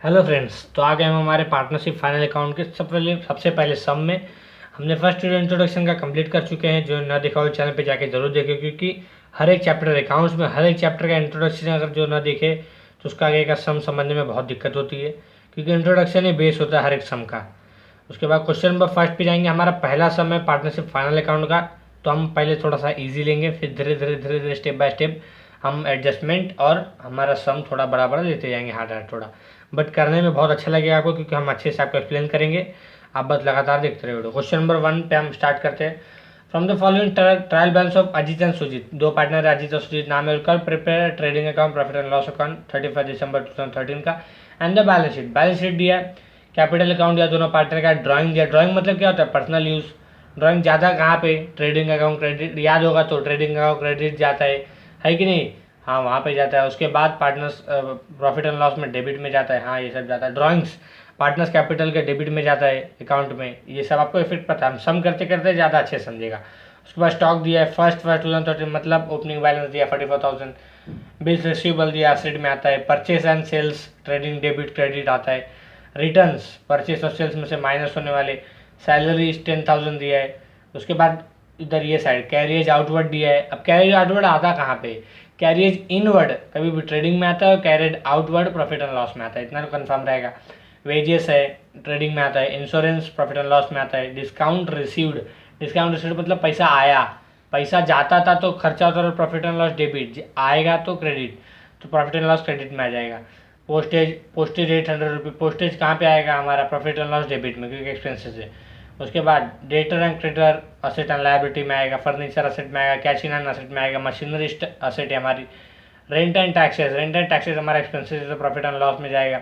Hello friends, तो आ गए हम हमारे पार्टनरशिप फाइनल अकाउंट के सबसे पहले सम में। हमने फर्स्ट वीडियो इंट्रोडक्शन का कंप्लीट कर चुके हैं। जो ना देखा हो चैनल पे जाके जरूर देखें, क्योंकि हर एक चैप्टर अकाउंट्स में हर एक चैप्टर का इंट्रोडक्शन अगर जो ना देखे तो उसका आगे का सम समझने में बहुत दिक्कत होती है, क्योंकि इंट्रोडक्शन ही बेस होता है हर एक सम का। उसके बाद क्वेश्चन नंबर फर्स्ट पे जाएंगे। हमारा पहला सम है पार्टनरशिप फाइनल अकाउंट का, तो हम पहले थोड़ा सा ईजी लेंगे, फिर धीरे धीरे स्टेप बाय स्टेप हम एडजस्टमेंट और हमारा सम थोड़ा बड़ा बड़ा लेते जाएंगे, हार्ड हार्ड थोड़ा, बट करने में बहुत अच्छा लगेगा आपको, क्योंकि हम अच्छे से आपको एक्सप्लेन करेंगे। आप बस लगातार देखते रहे वीडियो। क्वेश्चन नंबर 1 पे हम स्टार्ट करते हैं। From the following trial balance of Ajit and Sujit, दो पार्टनर है अजीत और सुजीत, नाम है उनका। Prepare trading account profit and loss account 31 दिसंबर 2013 का, एंड द बैलेंस शीट दिया है। कैपिटल अकाउंट दिया दोनों पार्टनर का। ड्राइंग दिया। ड्राइंग मतलब क्या होता है? Personal use. ड्राइंग ज़्यादा कहाँ पे? ट्रेडिंग अकाउंट क्रेडिट, याद होगा तो ट्रेडिंग अकाउंट क्रेडिट जाता है कि नहीं? हाँ, वहाँ पे जाता है। उसके बाद पार्टनर्स प्रॉफिट एंड लॉस में डेबिट में जाता है। हाँ, ये सब जाता है। ड्राइंग्स पार्टनर्स कैपिटल के डेबिट में जाता है अकाउंट में। ये सब आपको इफेक्ट पता है, हम सम करते करते ज़्यादा अच्छे समझेगा। उसके बाद स्टॉक दिया है फर्स्ट 2013, मतलब ओपनिंग बैलेंस दिया 44,000। बिल्स रिसीवेबल दिया, एसेट में आता है। Purchase and sales trading debit credit आता है। रिटर्न्स परचेस और सेल्स में से माइनस होने वाले। सैलरी 10,000 दिया है। उसके बाद इधर ये साइड कैरियज आउटवर्ड दिया है। अब कैरियज आउटवर्ड आता कहाँ पे? कैरियज इनवर्ड कभी भी ट्रेडिंग में आता है, और carriage outward profit and loss में आता है, इतना तो कंफर्म रहेगा। वेजेस है ट्रेडिंग में आता है। इंश्योरेंस प्रॉफिट एंड लॉस में आता है। डिस्काउंट रिसीव्ड मतलब पैसा आया, पैसा जाता था तो खर्चा होता था, प्रॉफिट एंड लॉस डेबिट, आएगा तो क्रेडिट, तो प्रॉफिट एंड लॉस क्रेडिट में आ जाएगा। पोस्टेज 800 रुपये। पोस्टेज कहाँ पे आएगा? हमारा प्रॉफिट एंड लॉस डेबिट में, क्योंकि एक्सपेंसेस है। उसके बाद debtor and creditor asset and liability में आएगा। फर्नीचर असेट में आएगा। कैश इन हैंड असेट में आएगा। मशीनरी असेट है हमारी। रेंट एंड टैक्सेस हमारा एक्सपेंसेस है, तो प्रॉफिट एंड लॉस में जाएगा।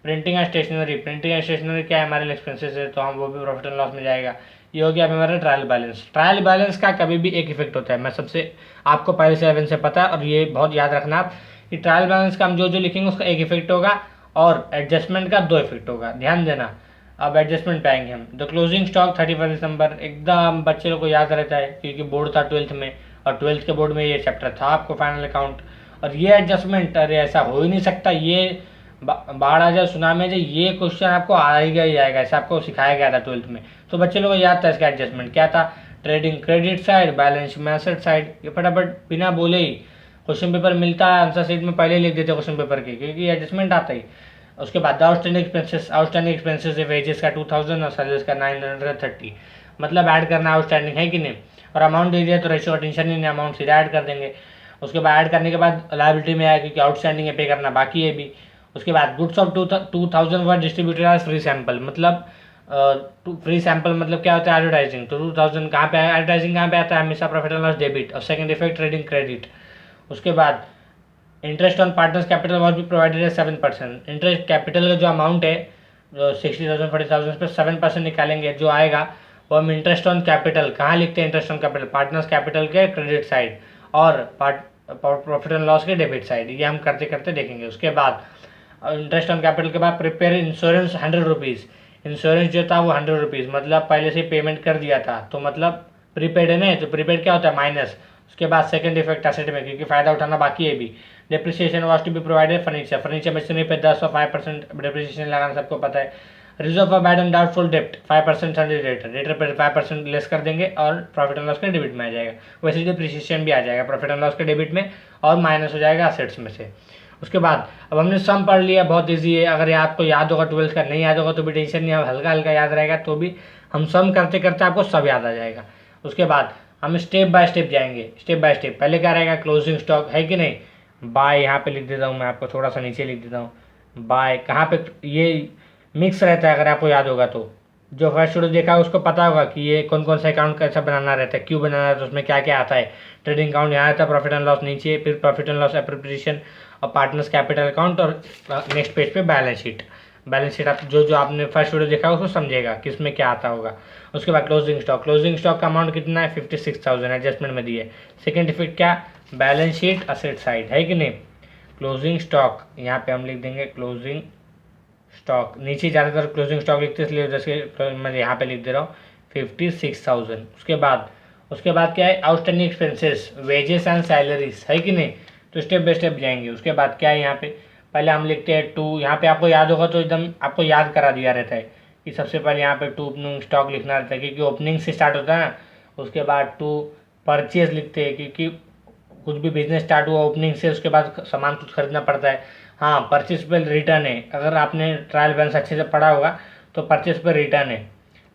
प्रिंटिंग एंड स्टेशनरी क्या है? हमारे एक्सपेंसेस है, तो हम वो भी प्रॉफिट एंड लॉस में जाएगा। ये हो गया हमारा ट्रायल बैलेंस का कभी भी एक इफेक्ट होता है, मैं सबसे आपको पहले से एवन से पता है, और ये बहुत याद रखना आप कि ट्रायल बैलेंस का हम जो लिखेंगे उसका एक इफेक्ट होगा, और एडजस्टमेंट का 2 इफेक्ट होगा, ध्यान देना। अब एडजस्टमेंट पे आएंगे हम। द क्लोजिंग स्टॉक 31 दिसंबर, एकदम बच्चे लोग को याद रहता है, क्योंकि बोर्ड था 12th में, और 12th के बोर्ड में ये चैप्टर था आपको फाइनल अकाउंट। और ये एडजस्टमेंट, अरे ऐसा हो ही नहीं सकता, ये बाढ़ आ जाए सुनामी आ जाए, ये क्वेश्चन आपको आएगा ही आएगा, ऐसा आपको सिखाया गया था 12th में। तो बच्चे लोगों को याद था इसका एडजस्टमेंट क्या था। ट्रेडिंग क्रेडिट साइड, बैलेंस में एसेट साइड। ये फटाफट बिना बोले ही क्वेश्चन पेपर मिलता है, आंसर शीट में पहले लिख देते क्वेश्चन पेपर के, क्योंकि एडजस्टमेंट आता ही। उसके बाद आउटस्टैंडिंग एक्सपेंसेस है। वेजेस का 2000 और सैलरीज का 930, मतलब ऐड करना आउटस्टैंडिंग है कि नहीं। और अमाउंट दे दिया तो रेशियो का टेंशन ही नहीं, अमाउंट सीधा ऐड कर देंगे। उसके बाद ऐड करने के बाद लायबिलिटी में आया, क्योंकि आउटस्टैंडिंग है, पे करना बाकी है भी। उसके बाद goods of 2000 were distributed as free sample, मतलब फ्री सैंपल मतलब क्या होता है? एडवर्टाइजिंग। तो 2000 कहाँ पे आया? एडवर्टाइजिंग कहाँ पे आता है? हमेशा प्रॉफिट एंड लॉस डेबिट। और सेकंड इफेक्ट ट्रेडिंग क्रेडिट। उसके बाद interest on partners capital was भी प्रोवाइडेड है 7%। इंटरेस्ट कैपिटल का जो अमाउंट है, जो 60,000 40,000 पर 7% निकालेंगे, जो आएगा वो हम इंटरेस्ट ऑन कैपिटल कहाँ लिखते हैं? Interest on capital partners capital के क्रेडिट साइड, और प्रॉफिट एंड लॉस के डेबिट साइड, ये हम करते करते देखेंगे। उसके बाद इंटरेस्ट ऑन कैपिटल के बाद प्रिपेयर इंश्योरेंस 100 रुपीज़। इंश्योरेंस जो था वो 100 रुपीज़, मतलब पहले से पेमेंट कर दिया था, तो मतलब प्रीपेड है ना, तो प्रीपेड क्या होता है? माइनस। उसके बाद सेकंड इफेक्ट एसेट में, क्योंकि फायदा उठाना बाकी है भी। Depreciation was to be provided. Furniture machinery पे 10 और 5% डिप्रिसिएशन लगाना सबको पता है। Reserve for bad and doubtful डेप्ट 5% रेटर पर 5% लेस कर देंगे, और प्रॉफिट एंड लॉस के डेबिट में आ जाएगा। वैसे डिप्रिसिएशन भी आ जाएगा प्रॉफिट एंड लॉस के डेबिट में, और माइनस हो जाएगा असेट्स में से। उसके बाद अब हमने सम पढ़ लिया, बहुत ईजी है। अगर ये आपको याद होगा 12th का, नहीं याद होगा तो भी टेंशन नहीं है, हल्का हल्का याद रहेगा, तो भी हम सम करते करते आपको सब याद आ जाएगा। उसके बाद हम स्टेप बाय स्टेप जाएंगे, स्टेप बाय स्टेप। पहले क्या रहेगा? क्लोजिंग स्टॉक है कि नहीं? बाय यहाँ पे लिख देता हूँ मैं, आपको थोड़ा सा नीचे लिख देता हूँ। बाय कहाँ पे? ये मिक्स रहता है, अगर आपको याद होगा तो। जो फर्स्ट वीडियो देखा है उसको पता होगा कि ये कौन कौन सा अकाउंट कैसा बनाना रहता है, क्यों बनाना रहता है, उसमें क्या क्या आता है। ट्रेडिंग अकाउंट यहाँ आता है, प्रॉफिट एंड लॉस नीचे, फिर प्रॉफिट एंड लॉस एप्रोप्रिएशन, और पार्टनर्स कैपिटल अकाउंट, और नेक्स्ट पेज पे बैलेंस शीट आप जो आपने फर्स्ट वीडियो देखा उसको समझेगा कि इसमें क्या आता होगा। उसके बाद क्लोजिंग स्टॉक का अमाउंट कितना है? 56,000 एडजस्टमेंट में दिए। सेकंड इफेक्ट क्या? बैलेंस शीट असेट साइड, है कि नहीं? क्लोजिंग स्टॉक यहाँ पे हम लिख देंगे क्लोजिंग स्टॉक, नीचे ज़्यादातर क्लोजिंग स्टॉक लिखते हैं, इसलिए जैसे मैं यहाँ पे लिख दे रहा हूँ 56,000। उसके बाद क्या है? Outstanding expenses, wages and salaries, है कि नहीं? तो स्टेप बाय स्टेप जाएंगे। उसके बाद क्या है यहाँ पे? पहले हम लिखते हैं टू, यहाँ पे आपको याद होगा तो एकदम आपको याद करा दिया रहता है कि सबसे पहले यहाँ पे टू ओपनिंग स्टॉक लिखना रहता है, क्योंकि ओपनिंग से स्टार्ट होता है ना। उसके बाद टू परचेज लिखते हैं, क्योंकि कुछ भी बिजनेस स्टार्ट हुआ ओपनिंग से, उसके बाद सामान कुछ खरीदना पड़ता है। हाँ, परचेज पे रिटर्न है, अगर आपने ट्रायल बैलेंस अच्छे से पढ़ा होगा तो परचेज पे रिटर्न है,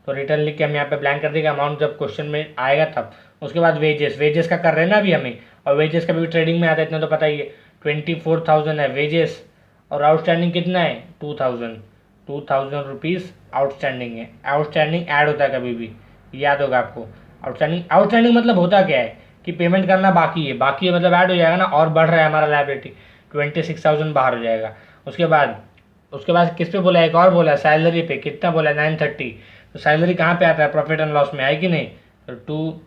तो रिटर्न लिख के हम यहाँ पे ब्लैंक कर देंगे, अमाउंट जब क्वेश्चन में आएगा तब। उसके बाद वेजेस, वेजेस का कर रहे हैं ना अभी हमें, और वेजेस का भी ट्रेडिंग में आता है, इतना तो पता ही है। 24,000 है वेजेस, और आउटस्टैंडिंग कितना है 2,000 रुपीज़ आउटस्टैंडिंग है। आउटस्टैंडिंग ऐड होता है कभी भी, याद होगा आपको। आउटस्टैंडिंग मतलब होता क्या है कि पेमेंट करना बाकी है, बाकी है मतलब ऐड हो जाएगा ना, और बढ़ रहा है हमारा लायबिलिटी, 26,000 बाहर हो जाएगा। उसके बाद किस पे बोला, एक और बोला सैलरी पे, कितना बोला 930। तो सैलरी कहाँ पे आता है, प्रॉफिट एंड लॉस में है कि नहीं। तो टू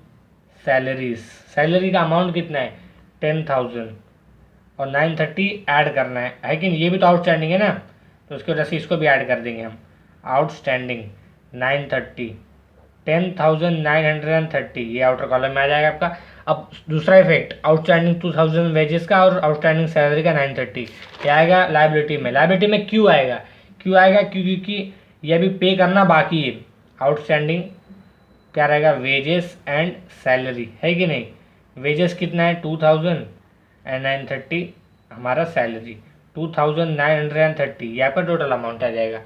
सैलरीज, सैलरी का अमाउंट कितना है 10,000, और 930 ऐड करना है कि नहीं, ये भी तो आउटस्टैंडिंग है ना, तो उसकी वजह से इसको भी ऐड कर देंगे हम। आउटस्टैंडिंग 930, 10,930, ये आउटर कॉलम में आ जाएगा आपका। अब दूसरा इफेक्ट, आउटस्टैंडिंग 2,000 वेजेस का और आउटस्टैंडिंग सैलरी का 930, ये आएगा लायबिलिटी में। लायबिलिटी में क्यों आएगा, क्योंकि ये भी पे करना बाकी है। आउटस्टैंडिंग क्या रहेगा, वेजेस एंड सैलरी, है कि नहीं। वेजेस कितना है 2,000 एंड 930 हमारा सैलरी, 2,930, ये आपका टोटल अमाउंट आ जाएगा।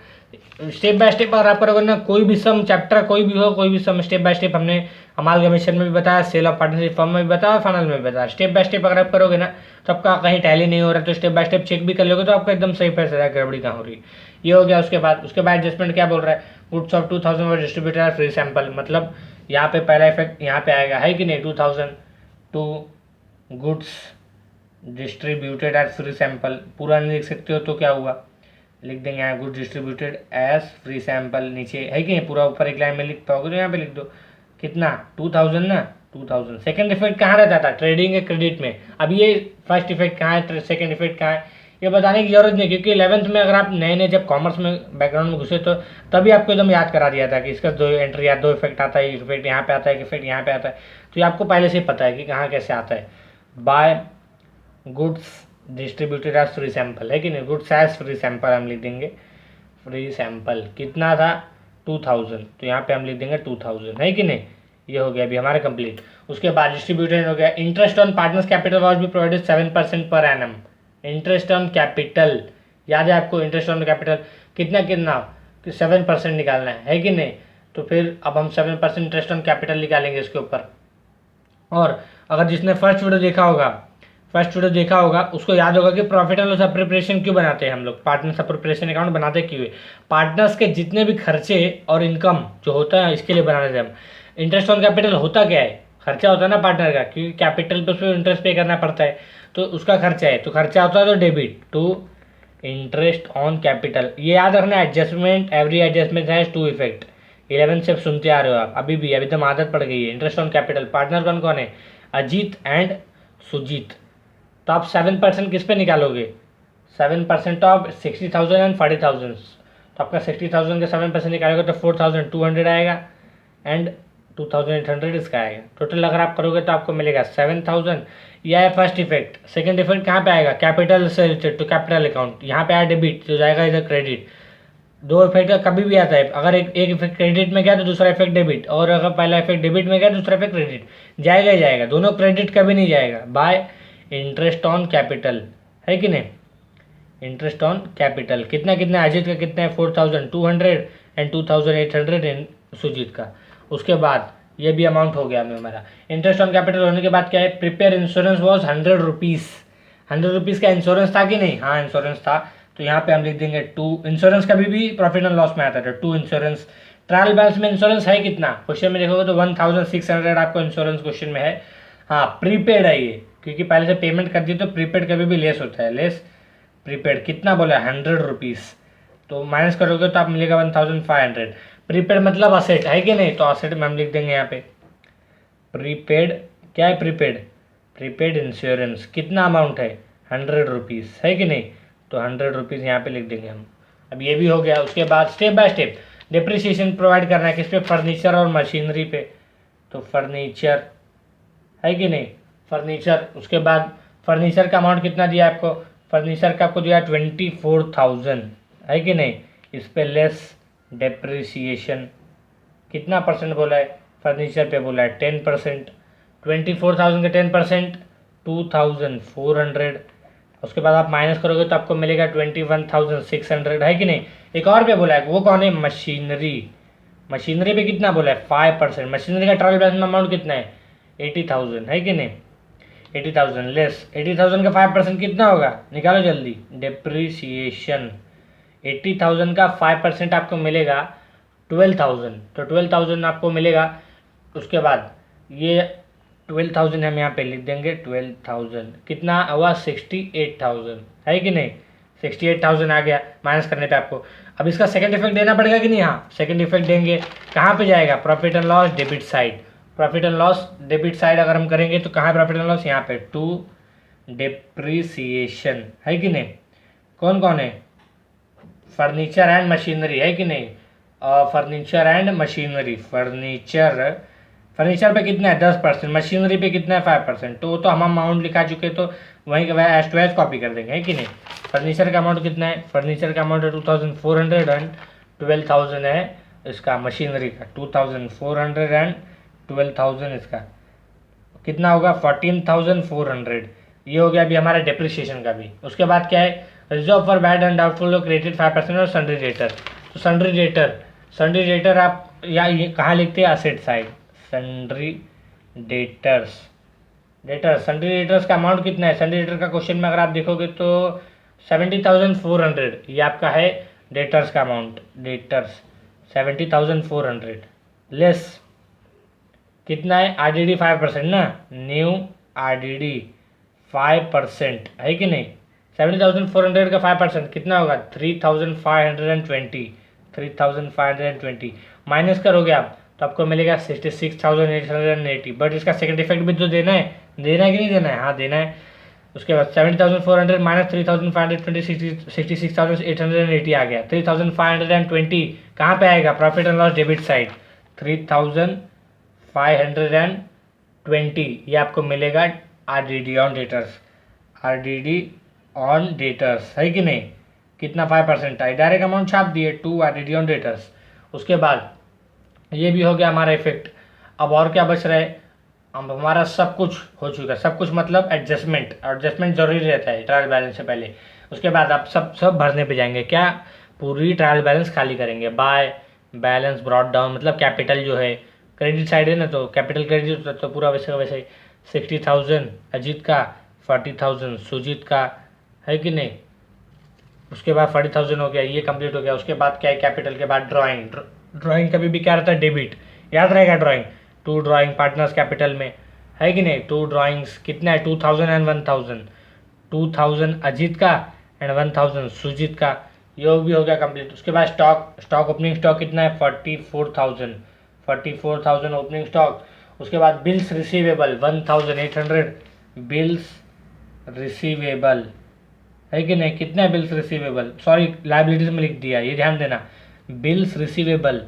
स्टेप बाय स्टेप अगर आप करोगे ना, कोई भी सम चैप्टर कोई भी हो, कोई भी सम स्टेप बाय स्टेप हमने अमालगमेशन में भी बताया, सेल ऑफ पार्टनरशिप फर्म में भी बताया, फाइनल में भी बताया। स्टेप बाय स्टेप अगर आप करोगे ना तो आपका कहीं टैली नहीं हो रहा है, तो स्टेप बाय स्टेप चेक भी कर लोगे तो आपका एकदम सही पैसा रहेगा, गड़बड़ी कहाँ हो रही है। ये हो गया। उसके बाद एडजस्टमेंट क्या बोल रहा है, goods of 2,000 were distributor free sample, मतलब यहाँ पे पहला इफेक्ट यहाँ पे आएगा, है कि नहीं। 2,000 to goods distributed as free sample, पूरा नहीं लिख सकते हो तो क्या हुआ, लिख देंगे यहाँ goods distributed as free sample, नीचे है कि नहीं, पूरा ऊपर एक लाइन में लिख पाओगे तो यहाँ पे लिख दो कितना 2,000 ना 2,000। सेकंड इफेक्ट कहाँ रहता था, ट्रेडिंग के क्रेडिट में। अब ये फर्स्ट इफेक्ट कहाँ है, सेकंड इफेक्ट कहाँ है, ये बताने की जरूरत नहीं, क्योंकि 11th में अगर आप नए जब कॉमर्स में बैकग्राउंड में घुसे तो तभी आपको एकदम याद करा दिया था कि इसका दो एंट्री या दो इफेक्ट आता है, इफेक्ट यहाँ पे आता है, इफेक्ट यहाँ पे आता है, तो ये आपको पहले से ही पता है कि कहाँ कैसे आता है। By goods distributed as free sample, है कि नहीं, गुड्स एज फ्री सैंपल हम लिख देंगे। फ्री सैंपल कितना था 2,000, तो यहाँ पे हम लिख देंगे 2,000, है कि नहीं। ये हो गया अभी हमारे कंप्लीट। उसके बाद डिस्ट्रीब्यूटेड हो गया। Interest on partners capital was भी provided 7% per annum. Interest on capital याद है आपको, इंटरेस्ट ऑन कैपिटल कितना 7% निकालना है कि नहीं। तो फिर अब हम 7% इंटरेस्ट ऑन कैपिटल निकालेंगे इसके ऊपर। और अगर जिसने फर्स्ट वीडियो देखा होगा उसको याद होगा कि प्रॉफिट एंड लॉस अप्रोप्रिएशन क्यों बनाते हैं हम लोग, पार्टनर्स अप्रोप्रिएशन अकाउंट बनाते क्यों है। पार्टनर्स के जितने भी खर्चे और इनकम जो होता है इसके लिए बनाते हैं हम। इंटरेस्ट ऑन कैपिटल होता क्या है, खर्चा होता है ना पार्टनर का, क्योंकि कैपिटल पे उसको इंटरेस्ट पे करना पड़ता है, तो उसका खर्चा है, तो खर्चा होता है तो debit to interest on capital. ये याद रखना, adjustment every adjustment has two effect. 11 से सुनते आ रहे हो आप अभी भी, अभी तो आदत पड़ गई है। इंटरेस्ट ऑन कैपिटल पार्टनर कौन कौन है, अजीत एंड सुजीत। तो आप 7% किस पे निकालोगे, 7% ऑफ 60,000 एंड 40,000। तो आपका 60,000 का 7% निकालोगे तो 4,200 आएगा एंड 2,800 इसका आएगा। टोटल अगर आप करोगे तो आपको मिलेगा 7,000। यह है फर्स्ट इफेक्ट। सेकंड इफेक्ट कहाँ पे आएगा, कैपिटल से रिलेटेड टू कैपिटल अकाउंट, यहाँ पे आया डेबिट तो जाएगा इधर क्रेडिट। दो इफेक्ट का कभी भी आता है, अगर एक इफेक्ट क्रेडिट में गया तो दूसरा इफेक्ट डेबिट, और अगर पहला इफेक्ट डेबिट में गया दूसरा इफेक्ट क्रेडिट, जाएगा ही जाएगा, दोनों क्रेडिट कभी नहीं जाएगा। बाय इंटरेस्ट ऑन कैपिटल, है कि नहीं। इंटरेस्ट ऑन कैपिटल कितना अजीत का कितना है 4,200 एंड 2,800 इन सुजीत का। उसके बाद ये भी अमाउंट हो गया हमारा। इंटरेस्ट ऑन कैपिटल होने के बाद क्या है, prepare insurance was 100 rupees. 100 rupees का इंश्योरेंस था कि नहीं, हाँ इंश्योरेंस था, तो यहाँ पे हम लिख देंगे टू। इंश्योरेंस कभी भी प्रॉफिट एंड लॉस में आता था, टू इंश्योरेंस। ट्रायल बैलेंस में इंश्योरेंस है कितना, क्वेश्चन में देखोगे तो 1,600 आपको इंश्योरेंस क्वेश्चन में है। हाँ प्रीपेड है ये, क्योंकि पहले से पेमेंट कर दी तो प्रीपेड कभी भी लेस होता है, लेस प्रीपेड कितना बोला 100 रुपीज़, तो माइनस करोगे तो आप मिलेगा 1,500। प्रीपेड मतलब असेट, है कि नहीं, तो असेट में हम लिख देंगे यहाँ पे प्रीपेड। क्या है प्रीपेड इंश्योरेंस, कितना अमाउंट है 100 रुपीज़, है कि नहीं, तो 100 रुपीज़ यहाँ पे लिख देंगे हम। अब ये भी हो गया। उसके बाद step by step depreciation provide करना है किस पे, फर्नीचर और मशीनरी पे, तो फर्नीचर, है कि नहीं, फर्नीचर। उसके बाद फर्नीचर का अमाउंट कितना दिया आपको फर्नीचर का आपको दिया 24,000 है कि नहीं, इस पे लेस डेप्रिसिएशन कितना परसेंट बोला है, फर्नीचर पे बोला है 10%। 24,000 का 10% 2,400, उसके बाद आप माइनस करोगे तो आपको मिलेगा 21,600 है कि नहीं। एक और पे बोला है, वो कौन है, मशीनरी। मशीनरी पे कितना बोला है 5%। मशीनरी का ट्रायल बैलेंस अमाउंट कितना है 80,000 है कि नहीं। 80,000 लेस 80,000 का 5% कितना होगा, निकालो जल्दी, डेप्रिसिएशन। 80,000 का 5% आपको मिलेगा 12,000, तो 12,000 आपको मिलेगा। उसके बाद ये 12,000 हम यहाँ पे लिख देंगे, 12,000 कितना हुआ 68,000 है कि नहीं। 68,000 आ गया माइनस करने पे आपको। अब इसका सेकंड इफेक्ट देना पड़ेगा कि नहीं, हाँ सेकंड इफेक्ट देंगे। कहाँ पे जाएगा, profit and loss debit side. Profit and loss debit side अगर हम करेंगे तो कहाँ है प्रॉफिट एंड लॉस, यहाँ पे टू डेप्रिसिएशन है कि नहीं। कौन कौन है, फर्नीचर एंड मशीनरी है कि नहीं। फर्नीचर एंड मशीनरी, फर्नीचर पे कितना है 10%, मशीनरी पे कितना है 5%। तो हम अमाउंट लिखा चुके तो वहीं का वह एज टू एज कॉपी कर देंगे है कि नहीं। फर्नीचर का अमाउंट कितना है, फर्नीचर का अमाउंट है 2,400 एंड 12,000 है इसका मशीनरी का, 2,400 एंड 12,000 इसका कितना होगा 14,400। ये हो गया अभी हमारा डेप्रिसिएशन का भी। उसके बाद क्या है, reserve for bad and doubtful credit 5% और सन्ड्री डेटर। तो सन्ड्री डेटर आप या ये कहाँ लिखते हैं, asset side. Sundry debtors sundry debtors का अमाउंट कितना है, सन्ड्री डेटर का क्वेश्चन में अगर आप देखोगे तो 70,400 ये आपका है डेटर्स का अमाउंट। डेटर्स 70,400 लेस कितना है, आरडीडी 5% ना, न्यू आरडीडी 5% है कि नहीं। 70,400 का 5% कितना होगा 3,520 माइनस करोगे आप तो आपको मिलेगा 66,880। बट इसका सेकंड इफेक्ट भी तो देना है कि नहीं देना है, हाँ देना है। उसके बाद 70,400 माइनस 3,520 66,880 आ गया। 3,520 कहाँ पे आएगा, profit and loss debit side. 3,520 ये आपको मिलेगा RDD on debtors, RDD on debtors है कि नहीं। कितना 5% है, डायरेक्ट अमाउंट छाप दिए, 2 आरडीडी ऑन डेटर्स। उसके बाद ये भी हो गया हमारा इफेक्ट। अब और क्या बच रहा है, अब हमारा सब कुछ हो चुका है। सब कुछ मतलब एडजस्टमेंट जरूरी रहता है ट्रायल बैलेंस से पहले। उसके बाद आप सब भरने पे जाएंगे, क्या पूरी ट्रायल बैलेंस खाली करेंगे। बाय बैलेंस ब्रॉट डाउन मतलब कैपिटल जो है क्रेडिट साइड है ना, तो कैपिटल क्रेडिट तो पूरा वैसे का वैसे 60,000 अजीत का, 40,000 सुजीत का है कि नहीं। उसके बाद 40,000 हो गया, ये कंप्लीट हो गया। उसके बाद क्या है, कैपिटल के बाद ड्राइंग कभी भी क्या रहता है, डेबिट, याद रहेगा ड्राइंग। 2 ड्राइंग पार्टनर्स कैपिटल में है कि नहीं। 2 ड्राइंग्स कितना है 2,000 एंड 1,000, 2,000 अजीत का एंड 1,000 सुजीत का, ये भी हो गया कंप्लीट। उसके बाद स्टॉक ओपनिंग स्टॉक कितना है 44,000 ओपनिंग स्टॉक। उसके बाद बिल्स रिसीवेबल 1,800 बिल्स रिसीवेबल है कि नहीं। कितना है बिल्स रिसीवेबल, सॉरी लाइबिलिटीज में लिख दिया, ये ध्यान देना। बिल्स रिसीवेबल,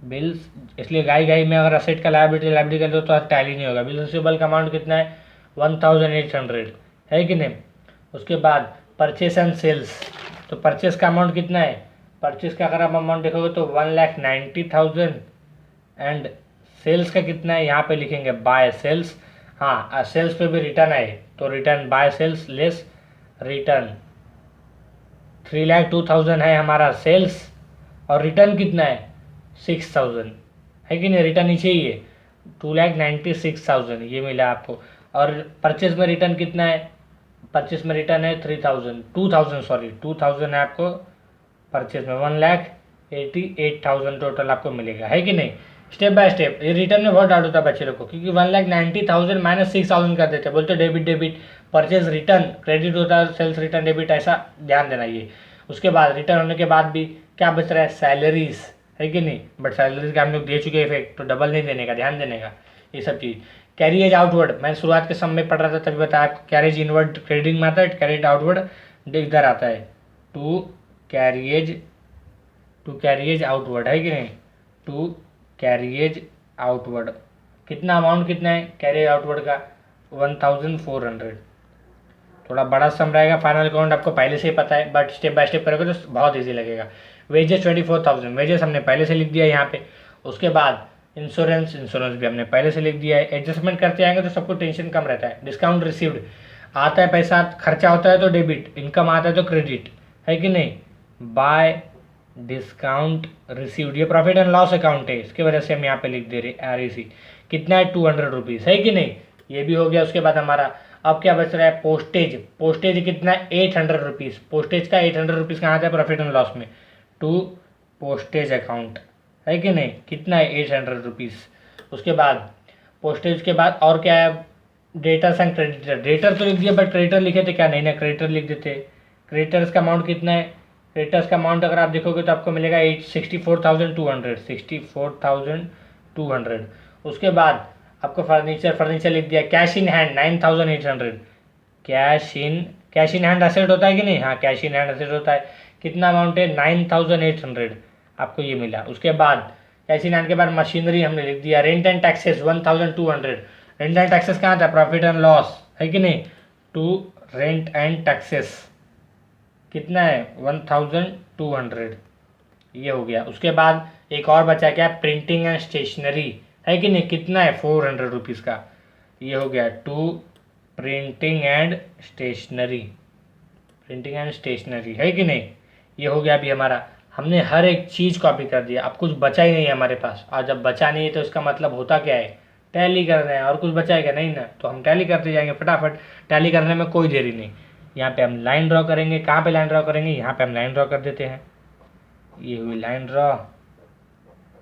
बिल्स इसलिए गाई में अगर असेट का लाइबिलिटी कर दो तो टैली नहीं होगा। बिल्स रिसीवेबल का अमाउंट कितना है 1,800 है कि नहीं। उसके बाद परचेस एंड सेल्स, तो परचेस का अमाउंट कितना है, परचेस का अगर आप अमाउंट देखोगे तो 1,90,000 एंड सेल्स का कितना है, यहाँ पे लिखेंगे बाय सेल्स। हाँ सेल्स पे भी रिटर्न है तो return by sales less return. 3,02,000 है हमारा सेल्स और रिटर्न कितना है 6,000 है कि नहीं, रिटर्न नीचे ही है 2,96,000 ये मिला आपको। और परचेज में रिटर्न कितना है, परचेज में रिटर्न है 2,000 है आपको परचेज में, 1,88,000 टोटल आपको मिलेगा है कि नहीं। स्टेप बाय स्टेप, ये रिटर्न में बहुत डाउट होता है बच्चे लोग को, क्योंकि 1,90,000 माइनस 6,000 कर देते हैं, बोलते डेबिट परचेज रिटर्न क्रेडिट होता है, सेल्स रिटर्न डेबिट, ऐसा ध्यान देना ये। उसके बाद रिटर्न होने के बाद भी क्या बच रहा है, सैलरीज है कि नहीं। बट सैलरीज का हम लोग दे चुके हैं इफेक्ट, तो डबल नहीं देने का, ध्यान देने का ये सब चीज़। कैरिएज आउटवर्ड, मैं शुरुआत के समय में पढ़ रहा था तभी बताया, कैरिएज इनवर्ड क्रेडिट में आता है, कैरिएज आउटवर्ड इधर आता है, टू कैरिएज आउटवर्ड है कि नहीं, टू कैरिएज आउटवर्ड। कितना अमाउंट कितना है कैरिएज आउटवर्ड का 1,400, थोड़ा बड़ा सम रहेगा। फाइनल अकाउंट आपको पहले से ही पता है, बट स्टेप बाय स्टेप करोगे तो बहुत ईजी लगेगा। वेजेस 24,000, वेजेस हमने पहले से लिख दिया यहाँ पे। उसके बाद इंश्योरेंस भी हमने पहले से लिख दिया है। एडजस्टमेंट करते आएंगे तो सबको टेंशन कम रहता है। डिस्काउंट रिसीव्ड आता है, पैसा खर्चा होता है तो डेबिट, इनकम आता है तो क्रेडिट, है कि नहीं। बाय डिस्काउंट रिसीव्ड, ये प्रॉफिट एंड लॉस अकाउंट है, इसकी वजह से हम यहाँ पे लिख दे रहे REC। कितना है 200 रुपीज़, है कि नहीं। ये भी हो गया। उसके बाद हमारा अब क्या बच रहा है, पोस्टेज। पोस्टेज कितना है 800 रुपीज़। पोस्टेज का 800 रुपीज़ कहाँ आता है, प्रॉफिट एंड लॉस में, टू पोस्टेज अकाउंट, है कि नहीं। कितना है 800 रुपीज़। उसके बाद पोस्टेज के बाद और क्या है, डेटर्स एंड क्रेडिटर। डेटर तो लिख दिया, बट क्रेडिटर लिखे थे क्या, नहीं ना, क्रेडिटर लिख देते। क्रेडिटर्स का अमाउंट कितना है, क्रेडिटर्स का अमाउंट अगर आप देखोगे तो आपको मिलेगा 64,200। उसके बाद आपको फर्नीचर लिख दिया। Cash in hand 9,800। Cash in hand asset होता है कि नहीं, हाँ कैश इन हैंड असेट होता है। कितना अमाउंट है 9,800 आपको ये मिला। उसके बाद कैश इन हैंड के बाद मशीनरी हमने लिख दिया। Rent and taxes 1,200। Rent and taxes कहाँ था, प्रॉफिट एंड लॉस, है कि नहीं, टू रेंट एंड टैक्सेस। कितना है 1,200, ये हो गया। उसके बाद एक और बचा क्या, प्रिंटिंग एंड स्टेशनरी, है कि नहीं। कितना है 400 रुपीज़ का, ये हो गया। टू प्रिंटिंग एंड स्टेशनरी, है कि नहीं, ये हो गया। अभी हमारा हमने हर एक चीज़ कॉपी कर दिया। अब कुछ बचा ही नहीं है हमारे पास, और जब बचा नहीं है तो इसका मतलब होता क्या है, टैली कर रहे हैं। और कुछ बचाएगा नहीं ना, तो हम टैली करते जाएंगे फटाफट। टैली करने में कोई देरी नहीं। यहाँ पे हम लाइन ड्रॉ करेंगे। कहाँ पे लाइन ड्रॉ करेंगे, यहाँ पे हम लाइन ड्रॉ कर देते हैं। ये हुई लाइन ड्रॉ।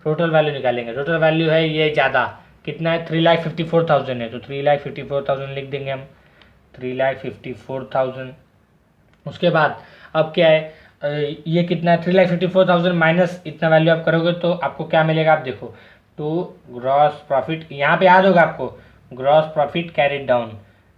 टोटल वैल्यू निकालेंगे। टोटल वैल्यू है ये ज़्यादा, कितना है 3,54,000 है, तो 3,54,000 लिख देंगे हम, 3,54,000। उसके बाद अब क्या है, ये कितना है 3,54,000 माइनस इतना वैल्यू आप करोगे तो आपको क्या मिलेगा, आप देखो। टू ग्रॉस प्रॉफिट, यहाँ पे याद होगा आपको, ग्रॉस प्रॉफिट कैरिड डाउन।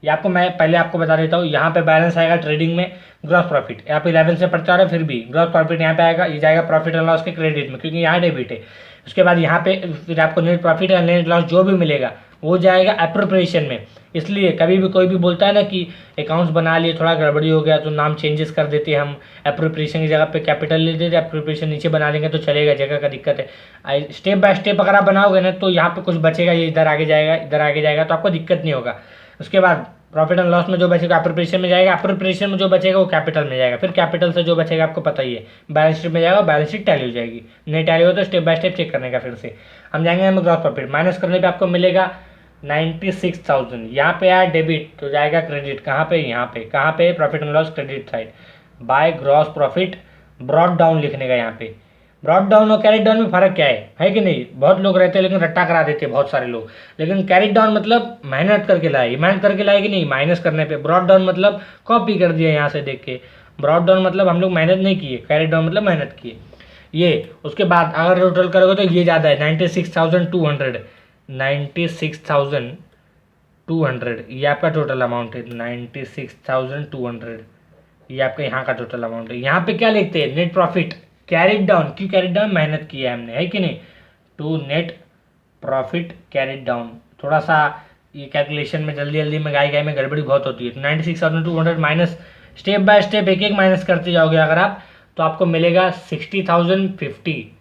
ये आपको मैं पहले आपको बता देता हूँ। यहाँ पे बैलेंस आएगा ट्रेडिंग में ग्रॉस प्रॉफिट, यहाँ पे 11 से पढ़ता रहा, फिर भी ग्रॉस प्रॉफिट यहाँ पे आएगा, ये जाएगा प्रॉफिट एंड लॉस के क्रेडिट में, क्योंकि यहाँ डेबिट है। उसके बाद यहाँ पे फिर आपको नेट प्रॉफिट या नेट लॉस जो भी मिलेगा वो जाएगा एप्रोप्रिएशन में। इसलिए कभी भी कोई भी बोलता है ना कि अकाउंट्स बना लिए, थोड़ा गड़बड़ी हो गया तो नाम चेंजेस कर देते हैं हम, एप्रोप्रिएशन की जगह पे कैपिटल ले देते, एप्रोप्रिएशन नीचे बना लेंगे तो चलेगा, जगह का दिक्कत है। स्टेप बाय स्टेप अगर आप बनाओगे ना तो यहाँ पे कुछ बचेगा, ये इधर आगे जाएगा, इधर आगे जाएगा, तो आपको दिक्कत नहीं होगा। उसके बाद प्रॉफिट एंड लॉस में जो बचेगा एप्रोप्रिएशन में जाएगा, एप्रोप्रिएशन में जो बचेगा वो कैपिटल में जाएगा, फिर कैपिटल से जो बचेगा आपको पता ही है बैलेंस शीट में जाएगा, बैलेंस शीट टैली हो जाएगी। नहीं टैली हो तो स्टेप बाय स्टेप चेक करने का। फिर से हम जाएंगे, हम ग्रॉस प्रॉफिट माइनस करने पे आपको मिलेगा 96,000। यहाँ पे आया डेबिट तो जाएगा क्रेडिट, कहाँ पे, यहाँ पे, कहाँ पे, profit and loss credit side, by gross profit brought down लिखने का। यहाँ पे ब्रॉड डाउन और कैरिड डाउन में फर्क क्या है कि नहीं। बहुत लोग रहते हैं लेकिन रट्टा करा देते हैं बहुत सारे लोग, लेकिन कैरिड डाउन मतलब मेहनत करके लाए, मेहनत करके लाए कि नहीं, माइनस करने पे। ब्रॉड डाउन मतलब कॉपी कर दिया यहाँ से देख के। ब्रॉड डाउन मतलब हम लोग मेहनत नहीं किए, कैरिड डाउन मतलब मेहनत किए ये। उसके बाद अगर टोटल करोगे तो ये ज़्यादा है 96,200, 96,200 ये आपका टोटल अमाउंट है। 96,200 ये आपका यहाँ का टोटल अमाउंट है। यहाँ पे क्या लिखते हैं, नेट प्रॉफिट कैरिड डाउन। क्यों कैरिड डाउन, मेहनत की है हमने, है कि नहीं। To net profit carried down. थोड़ा सा ये कैलकुलेशन में जल्दी में गाय में गड़बड़ी बहुत होती है। तो 96,200 माइनस स्टेप बाय स्टेप एक माइनस करते जाओगे अगर आप, तो आपको मिलेगा 60,050।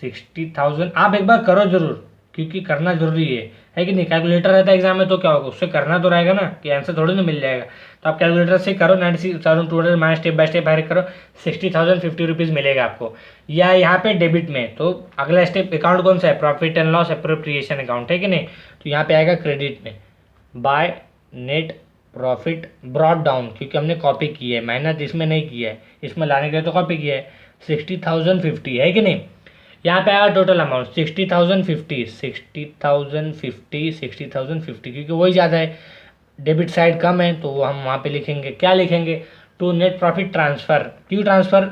60,000 आप एक बार करो जरूर, क्योंकि करना जरूरी है कि नहीं। कैलकुलेटर रहता है एग्जाम में तो क्या होगा, उससे करना तो रहेगा ना, कि आंसर थोड़ी ना मिल जाएगा। तो आप कैलकुलेटर से करो, 96,200 माइनस स्टेप बाय स्टेप करो, 60,050 रुपीज़ मिलेगा आपको। या यहाँ पे डेबिट में, तो अगला स्टेप अकाउंट कौन सा है, profit and loss appropriation account, है कि नहीं। तो यहाँ पे आएगा क्रेडिट में, by net profit brought down, क्योंकि हमने कॉपी की है, मेहनत इसमें नहीं की है, इसमें लाने के लिए तो कॉपी किया है। 60,050 है कि नहीं। यहाँ पे आएगा टोटल अमाउंट 60,050, क्योंकि वही ज़्यादा है, डेबिट साइड कम है, तो हम वहाँ पे लिखेंगे, क्या लिखेंगे, टू नेट प्रॉफिट ट्रांसफ़र। क्यों ट्रांसफ़र,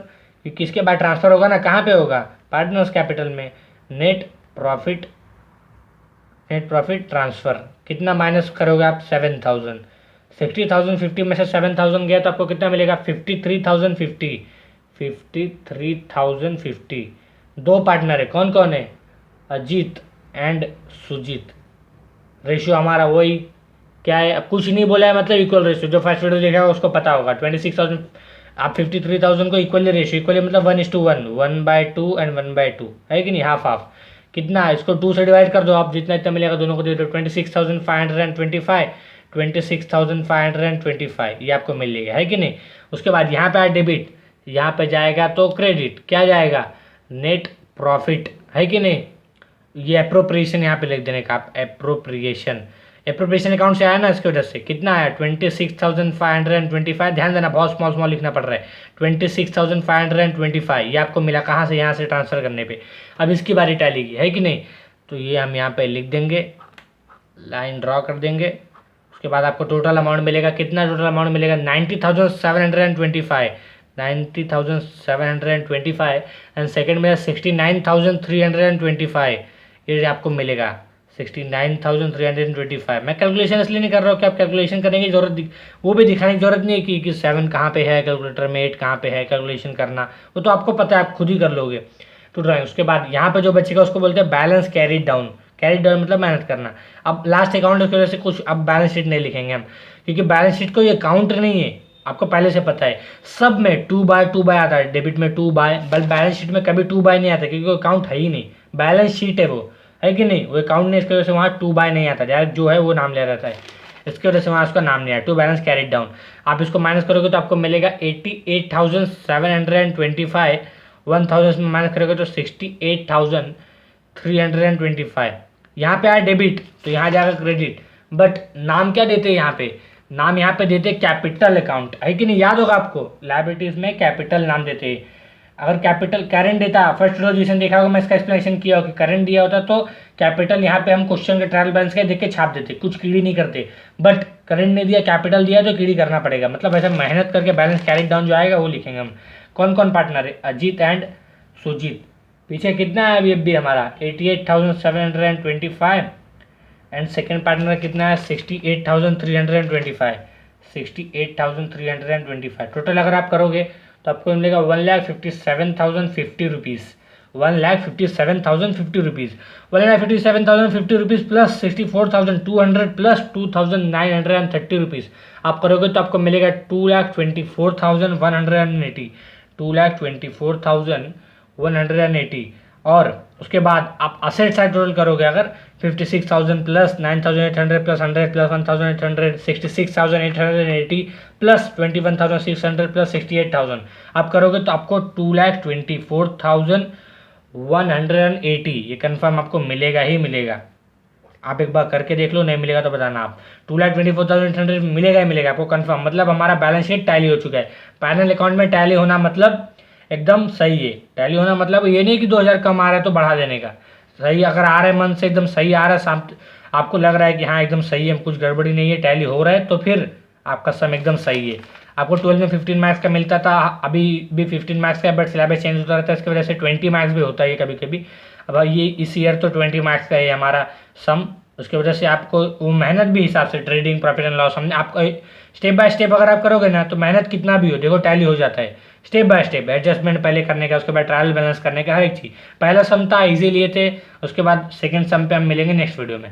क्योंकि इसके बाद ट्रांसफ़र होगा ना, कहाँ पे होगा, पार्टनर्स कैपिटल में। नेट प्रॉफिट ट्रांसफ़र कितना माइनस करोगे आप, 7,000। 60,050 में से 7,000 गया तो आपको कितना मिलेगा, 53,050। दो पार्टनर है, कौन कौन है, अजीत एंड सुजीत। रेशियो हमारा वही क्या है, अब कुछ नहीं बोला है मतलब इक्वल रेशियो, जो फर्स्ट वीडियो देखा होगा उसको पता होगा। 26,000 आप 53,000 को इक्वली रेशियो, इक्वली मतलब 1:1, 1/2 एंड 1/2 है कि नहीं, हाफ हाफ। कितना है, इसको 2 से डिवाइड कर दो आप, जितना इतना मिलेगा दोनों को दे दो। 26,525, 26,525 ये आपको मिलेगा, है कि नहीं। उसके बाद यहाँ पे आया डेबिट, यहाँ पे जाएगा तो क्रेडिट, क्या जाएगा, नेट प्रॉफिट, है कि नहीं। ये अप्रोप्रिएशन यहाँ पे लिख देने का आप, एप्रोप्रिएशन अकाउंट से आया ना, इसकी वजह से कितना आया 26,525। ध्यान देना, बहुत स्मॉल स्मॉल लिखना पड़ रहा है। 26,525 ये आपको मिला कहाँ से, यहाँ से ट्रांसफर करने पे। अब इसकी बारी टैली की, है कि नहीं। तो ये हम यहाँ पे लिख देंगे, लाइन ड्रॉ कर देंगे। उसके बाद आपको टोटल अमाउंट मिलेगा, कितना टोटल अमाउंट मिलेगा 90,725, 90,725 एंड सेकेंड में 69,325, ये आपको मिलेगा 69,325। मैं कैलकुलेशन इसलिए नहीं कर रहा हूँ कि आप कैलकुलेशन करने की जरूरत, वो भी दिखाने की जरूरत नहीं है कि 7 कहाँ पे है कैलकुलेटर में, 8 कहाँ पे है कैलकुलेशन करना, वो तो आपको पता है, आप खुद ही कर लोगे। तो ड्राइंग उसके बाद यहाँ पे जो बचेगा उसको बोलते हैं balance carried down. Carried down मतलब मेहनत करना। अब लास्ट अकाउंट की वजह से कुछ अब बैलेंस शीट नहीं लिखेंगे हम, क्योंकि बैलेंस शीट को ये काउंट नहीं है, आपको पहले से पता है। सब में 2/2 आता है, डेबिट में 2/, बट बैलेंस शीट में कभी 2/, नहीं आता, क्योंकि वो काउंट है ही नहीं, बैलेंस शीट है वो, है कि नहीं। वो अकाउंट नहीं, इसकी वजह से वहाँ 2/, नहीं आता, डायरेक्ट जो है वो नाम ले रहता है, इसकी वजह से वहाँ उसका नाम नहीं आया, टू बैलेंस कैरीड डाउन। आप इसको माइनस करोगे तो आपको मिलेगा 88,725, 1,000 में माइनस करोगे तो 68,325। यहाँ पे आया डेबिट तो यहाँ जाएगा क्रेडिट, बट नाम क्या देते हैं यहाँ पे, नाम यहाँ पे देते कैपिटल अकाउंट, है कि नहीं, याद होगा आपको, लायबिलिटीज में कैपिटल नाम देते हैं। अगर कैपिटल करेंट देता, फर्स्ट रोजिशन देखा होगा, मैं इसका एक्सप्लेनेशन किया होगा कि करेंट दिया होता तो कैपिटल यहाँ पे हम क्वेश्चन के ट्रायल बैलेंस के देख के छाप देते, कुछ कीड़ी नहीं करते। बट करेंट नहीं दिया, कैपिटल दिया तो कीड़ी करना पड़ेगा, मतलब ऐसे मेहनत करके बैलेंस कैरिड डाउन जो आएगा वो लिखेंगे हम। कौन कौन पार्टनर है, अजीत एंड सुजीत। पीछे कितना है अभी हमारा 88,725 एंड सेकेंड पार्टनर कितना है 68,325, 68,325। टोटल अगर आप करोगे तो आपको मिलेगा 1,57,050 rupees, 1,57,050 rupees, 1,57,050 rupees plus 64,200 plus 2,930 rupees आप करोगे तो आपको मिलेगा 2,24,180, 2,24,180। और उसके बाद आप असेट साइड टोटल करोगे अगर 56,000 plus 9,800 plus 100 plus 1,800, 66,880 plus 21,600 plus 68,000 आप करोगे तो आपको 2,24,180 ये कंफर्म आपको मिलेगा ही मिलेगा। आप एक बार करके देख लो, नहीं मिलेगा तो बताना आप। 2,24,800 मिलेगा ही मिलेगा आपको कंफर्म, मतलब हमारा बैलेंस शीट टैली हो चुका है। फाइनल अकाउंट में टैली होना मतलब एकदम सही है, टैली होना मतलब ये नहीं कि 2,000 कम आ रहा है तो बढ़ा देने का, सही अगर आ रहा है मन से एकदम सही आ रहा है, आपको लग रहा है कि हाँ एकदम सही है, कुछ गड़बड़ी नहीं है, टैली हो रहा है, तो फिर आपका सम एकदम सही है। आपको 12 में 15 मार्क्स का मिलता था, अभी भी 15 मार्क्स का, बट सिलेबस चेंज होता रहता है, इसकी वजह से 20 मार्क्स भी होता है कभी कभी। अब ये इस ईयर तो 20 मार्क्स का है हमारा सम, उसकी वजह से आपको वो मेहनत भी हिसाब से, ट्रेडिंग प्रॉफिट एंड लॉस हमने आपको स्टेप बाय स्टेप अगर आप करोगे ना तो मेहनत कितना भी हो देखो टैली हो जाता है। स्टेप बाय स्टेप एडजस्टमेंट पहले करने का, उसके बाद ट्रायल बैलेंस करने का, हर एक चीज़। पहला सम था इजी लिए थे, उसके बाद सेकंड सम पे हम मिलेंगे नेक्स्ट वीडियो में।